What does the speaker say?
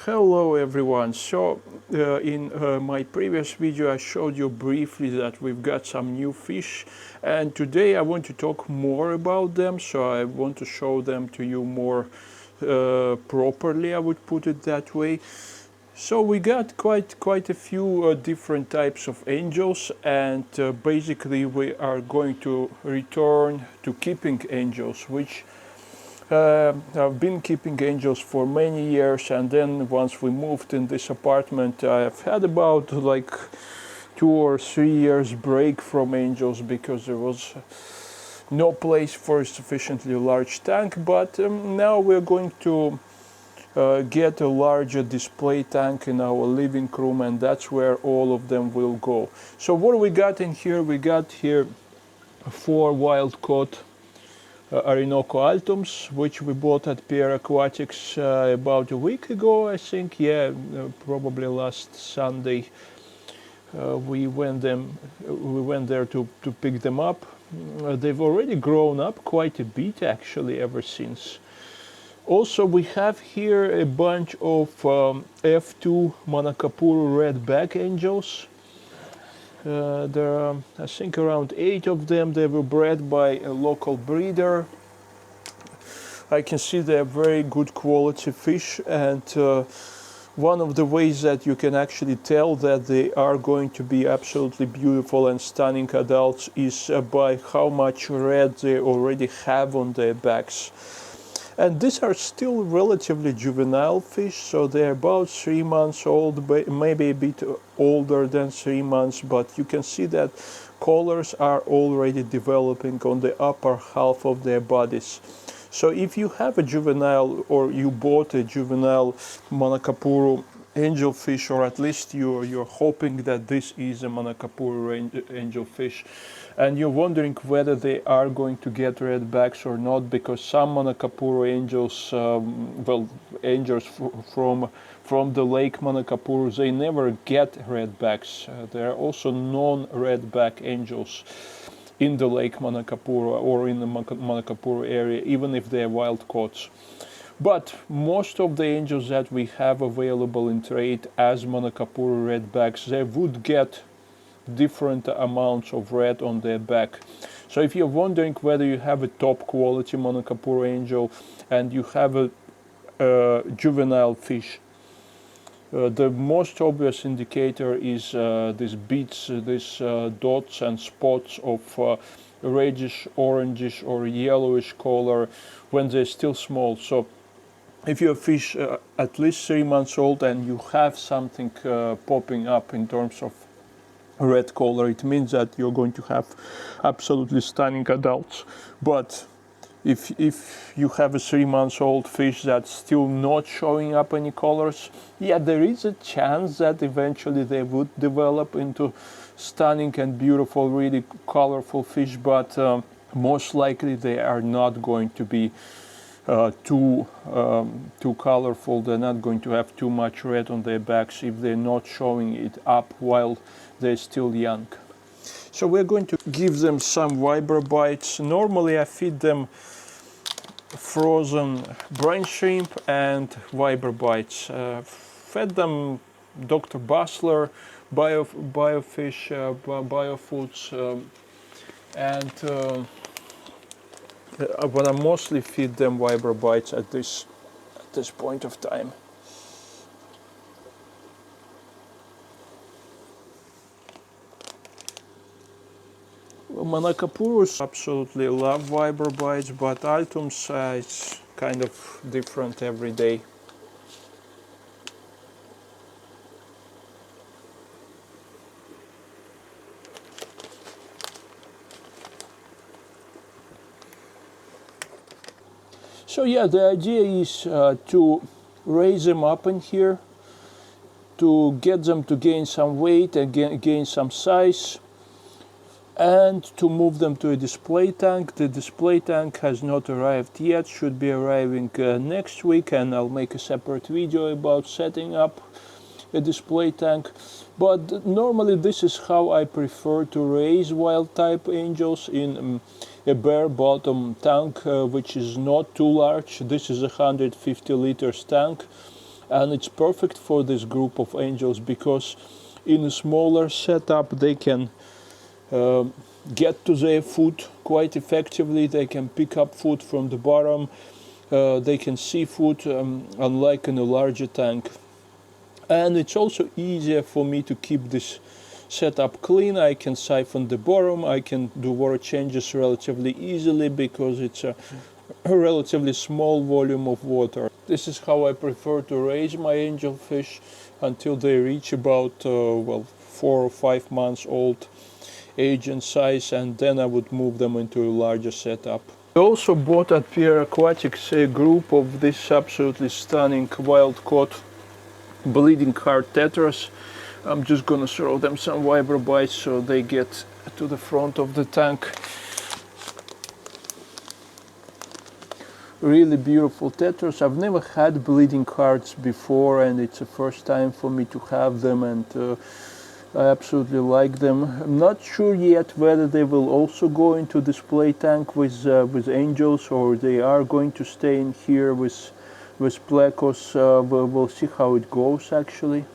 Hello everyone. In my previous video I showed you briefly that we've got some new fish, and today I want to talk more about them, so I want to show them to you more properly, I would put it that way. So we got quite a few different types of angels, and basically we are going to return to keeping angels, which I've been keeping angels for many years, and then once we moved in this apartment, I've had about like 2 or 3 years break from angels because there was no place for a sufficiently large tank. But now we're going to get a larger display tank in our living room, and that's where all of them will go. So what we got in here? We got here 4 wild caught Orinoco Altums, which we bought at Pier Aquatics about a week ago, I think. Yeah, probably last Sunday. We went there to pick them up. They've already grown up quite a bit, actually, ever since. Also, we have here a bunch of F2 Manacapuru redback angels. There are, I think, around 8 of them. They were bred by a local breeder. I can see they're very good quality fish, and one of the ways that you can actually tell that they are going to be absolutely beautiful and stunning adults is by how much red they already have on their backs. And these are still relatively juvenile fish, so they're about 3 months old, maybe a bit older than 3 months, but you can see that collars are already developing on the upper half of their bodies. So if you have a juvenile, or you bought a juvenile Manacapuru angelfish, or at least you're hoping that this is a Manacapuru angelfish, and you're wondering whether they are going to get redbacks or not, because some Manacapuru angels, angels from the lake Manacapuru, they never get redbacks. There are also non-redback angels in the lake Manacapuru or in the Manacapuru area, even if they're wild caught. But most of the angels that we have available in trade as Manacapuru redbacks, they would get different amounts of red on their back. So if you're wondering whether you have a top quality Manacapuru angel and you have a juvenile fish, the most obvious indicator is these beads, these dots and spots of reddish, orangish or yellowish color when they're still small. So if you have fish at least 3 months old and you have something popping up in terms of red color, it means that you're going to have absolutely stunning adults. But if you have a 3 months old fish that's still not showing up any colors, yeah, there is a chance that eventually they would develop into stunning and beautiful, really colorful fish, but most likely they are not going to be too colorful. They're not going to have too much red on their backs if they're not showing it up while they're still young. So we're going to give them some vibra bites. Normally I feed them frozen brine shrimp and vibra bites. Fed them Dr. Basler, Biofish, Biofoods, but I mostly feed them vibra bites at this point of time. Manacapurus absolutely love vibra bites, but Altums, it's kind of different every day. So yeah, the idea is to raise them up in here, to get them to gain some weight and gain some size, and to move them to a display tank. The display tank has not arrived yet, should be arriving next week, and I'll make a separate video about setting up a display tank. But normally this is how I prefer to raise wild type angels, in a bare bottom tank, which is not too large. This is a 150 liters tank, and it's perfect for this group of angels because in a smaller setup they can get to their food quite effectively. They can pick up food from the bottom. They can see food, unlike in a larger tank. And it's also easier for me to keep this setup clean. I can siphon the bottom. I can do water changes relatively easily because it's a relatively small volume of water. This is how I prefer to raise my angelfish until they reach about 4 or 5 months old age and size, and then I would move them into a larger setup. I also bought at Pierre Aquatics a group of this absolutely stunning wild-caught bleeding heart tetras. I'm just gonna throw them some vibro bites so they get to the front of the tank. Really beautiful tetras. I've never had bleeding hearts before, and it's the first time for me to have them, and I absolutely like them. I'm not sure yet whether they will also go into display tank with angels, or they are going to stay in here with plecos. We'll see how it goes actually.